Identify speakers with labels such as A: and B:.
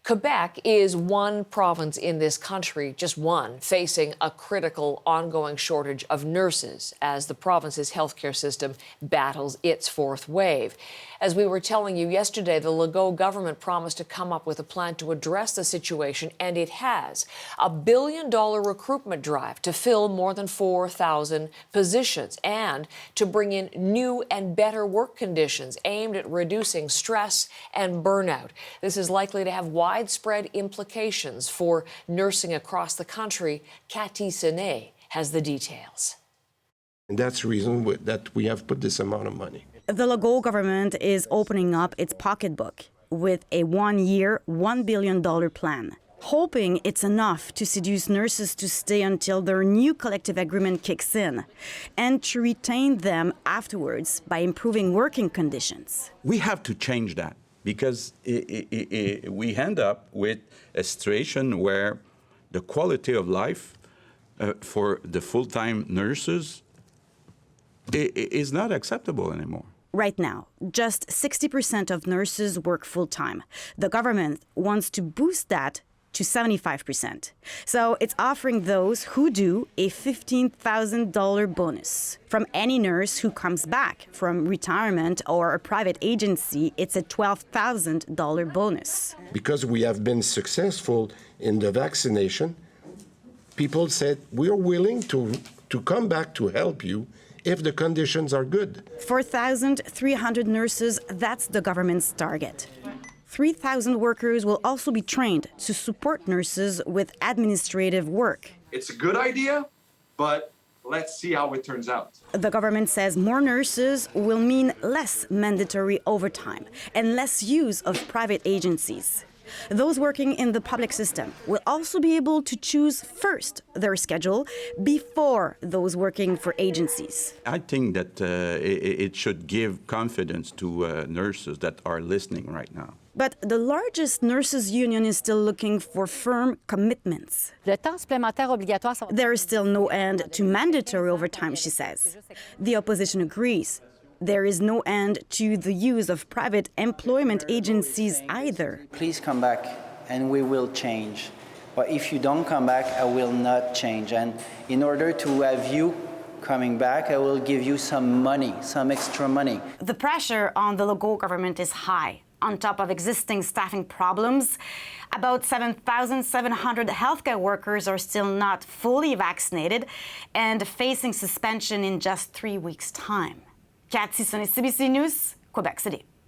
A: Quebec is one province in this country, just one, facing a critical ongoing shortage of nurses as the province's healthcare system battles its fourth wave. As we were telling you yesterday, the Legault government promised to come up with a plan to address the situation, and it has. A $1 billion recruitment drive to fill more than 4,000 positions and to bring in new and better work conditions aimed at reducing stress and burnout. This is likely to have widespread implications for nursing across the country. Cathy Senet has the details.
B: And that's the reason that we have put this amount of money.
C: The Legault government is opening up its pocketbook with a one-year, $1 billion plan, hoping it's enough to seduce nurses to stay until their new collective agreement kicks in and to retain them afterwards by improving working conditions.
D: We have to change that because we end up with a situation where the quality of life for the full-time nurses is not acceptable anymore.
C: Right now, just 60% of nurses work full-time. The government wants to boost that to 75%. So it's offering those who do a $15,000 bonus. From any nurse who comes back from retirement or a private agency, it's a $12,000 bonus.
B: Because we have been successful in the vaccination, people said, we're willing to come back to help you if the conditions are good.
C: 4,300 nurses, that's the government's target. 3,000 workers will also be trained to support nurses with administrative work.
E: It's a good idea, but let's see how it turns out.
C: The government says more nurses will mean less mandatory overtime and less use of private agencies. Those working in the public system will also be able to choose first their schedule before those working for agencies.
D: I think that it should give confidence to nurses that are listening right now.
C: But the largest nurses' union is still looking for firm commitments. There is still no end to mandatory overtime, she says. The opposition agrees. There is no end to the use of private employment agencies either.
F: Please come back and we will change. But if you don't come back, I will not change. And in order to have you coming back, I will give you some money, some extra money.
C: The pressure on the Legault government is high. On top of existing staffing problems, about 7,700 healthcare workers are still not fully vaccinated and facing suspension in just 3 weeks' time. Cathy Senet, CBC News, Quebec City.